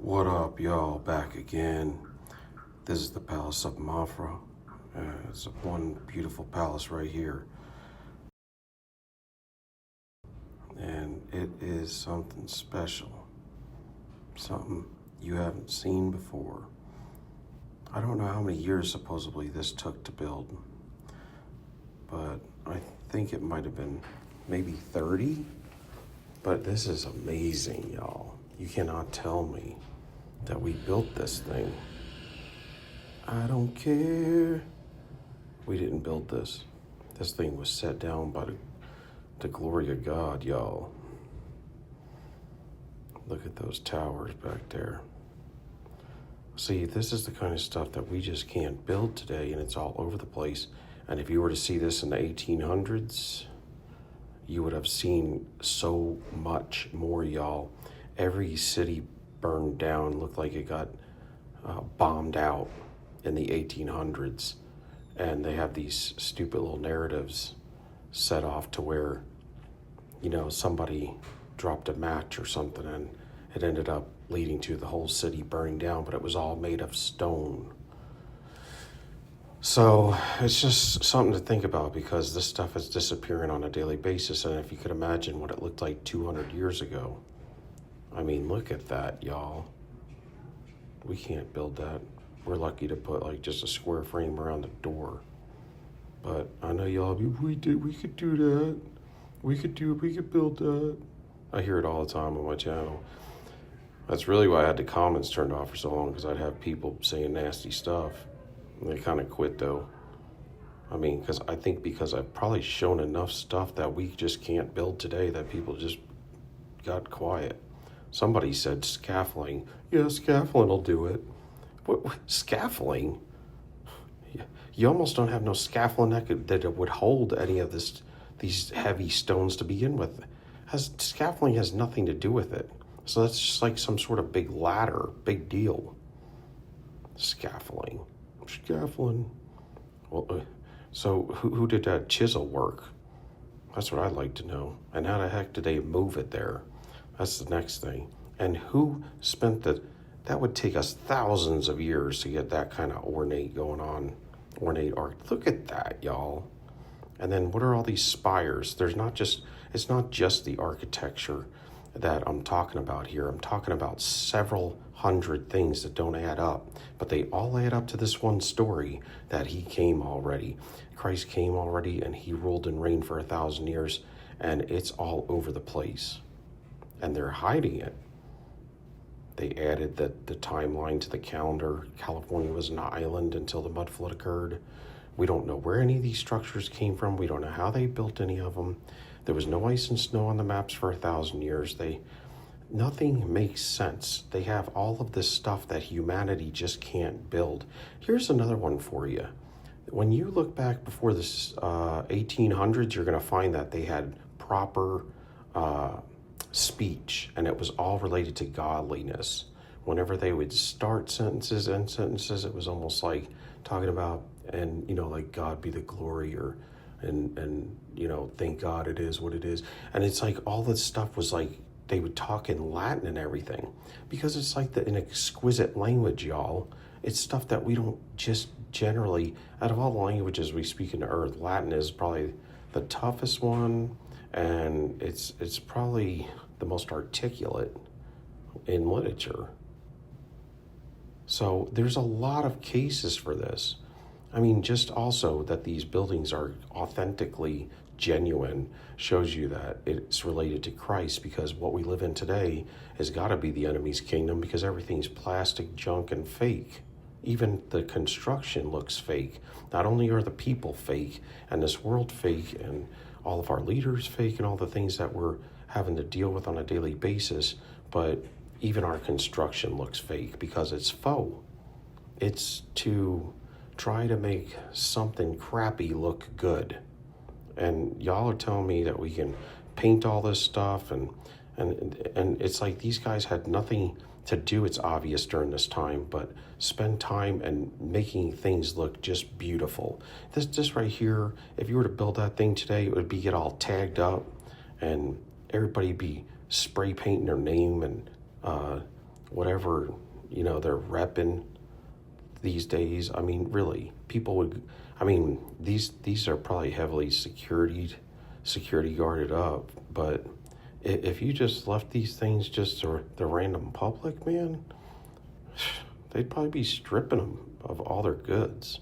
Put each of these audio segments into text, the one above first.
What up, y'all? Back again. This is the Palace of Mafra. It's one beautiful palace right here. And it is something special. Something you haven't seen before. I don't know how many years supposedly this took to build, but I think it might have been maybe 30. But this is amazing, y'all. You cannot tell me that we built this thing. I don't care. We didn't build this. This thing was set down by the glory of God, y'all. Look at those towers back there. See, this is the kind of stuff that we just can't build today, and it's all over the place. And if you were to see this in the 1800s, you would have seen so much more, y'all. Every city burned down, looked like it got bombed out in the 1800s. And they have these stupid little narratives set off to where, somebody dropped a match or something and it ended up leading to the whole city burning down, but it was all made of stone. So it's just something to think about, because this stuff is disappearing on a daily basis. And if you could imagine what it looked like 200 years ago, I mean, look at that, y'all. We can't build that. We're lucky to put just a square frame around the door. But I know y'all be, we could do that. We could build that. I hear it all the time on my channel. That's really why I had the comments turned off for so long, because I'd have people saying nasty stuff. And they kind of quit though. I mean, because I've probably shown enough stuff that we just can't build today that people just got quiet. Somebody said scaffolding. Yeah, scaffolding will do it. What scaffolding? You almost don't have no scaffolding that would hold any of these heavy stones to begin with. Scaffolding has nothing to do with it. So that's just like some sort of big ladder, big deal. Scaffolding. Well, so who did that chisel work? That's what I'd like to know. And how the heck did they move it there? That's the next thing. And who spent that would take us thousands of years to get that kind of ornate going on. Ornate art. Look at that, y'all. And then what are all these spires? It's not just the architecture that I'm talking about here. I'm talking about several hundred things that don't add up, but they all add up to this one story that he came already. Christ came already, and he ruled and reigned for 1,000 years, and it's all over the place. And they're hiding it. They added the timeline to the calendar. California was an island until the mud flood occurred. We don't know where any of these structures came from. We don't know how they built any of them. There was no ice and snow on the maps for 1,000 years. Nothing makes sense. They have all of this stuff that humanity just can't build. Here's another one for you. When you look back before this 1800s, you're going to find that they had proper speech, and it was all related to godliness. Whenever they would start sentences, end sentences, it was almost like talking about, and like God be the glory, or and thank God it is what it is. And it's like all this stuff was like they would talk in Latin and everything, because it's like an exquisite language, y'all. It's stuff that we don't just generally, out of all the languages we speak in the earth, Latin is probably the toughest one, and it's probably the most articulate in literature. So there's a lot of cases for this. I mean, just also that these buildings are authentically genuine shows you that it's related to Christ, because what we live in today has got to be the enemy's kingdom, because everything's plastic, junk, and fake. Even the construction looks fake. Not only are the people fake, and this world fake, and all of our leaders fake, and all the things that we're having to deal with on a daily basis, but even our construction looks fake because it's faux. It's to try to make something crappy look good. And y'all are telling me that we can paint all this stuff, and it's like these guys had nothing to do, it's obvious, during this time, but spend time and making things look just beautiful. This right here, if you were to build that thing today, it would get all tagged up, and everybody be spray painting their name and whatever, they're repping these days. I mean, really, people would, I mean, these are probably heavily security guarded up, but if you just left these things just to the random public, man, they'd probably be stripping them of all their goods.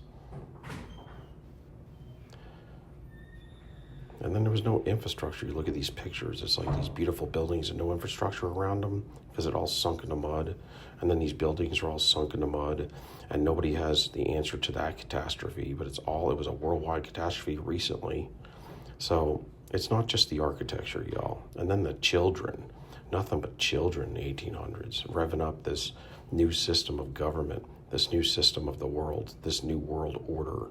And then there was no infrastructure. You look at these pictures, it's like these beautiful buildings and no infrastructure around them because it all sunk into mud. And then these buildings are all sunk into mud, and nobody has the answer to that catastrophe, but it was a worldwide catastrophe recently. So it's not just the architecture, y'all. And then the children, nothing but children in the 1800s, revving up this new system of government, this new system of the world, this new world order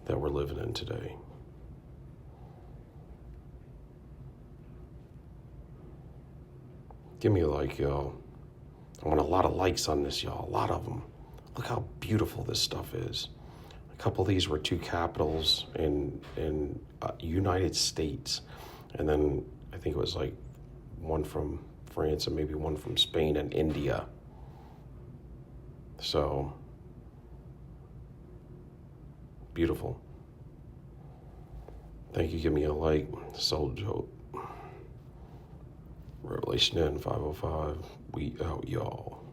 that we're living in today. Give me a like, y'all. I want a lot of likes on this, y'all. A lot of them. Look how beautiful this stuff is. A couple of these were two capitals in United States. And then I think it was like one from France and maybe one from Spain and India. So, beautiful. Thank you. Give me a like. Soul Joke. Revelation N 505. We out, y'all.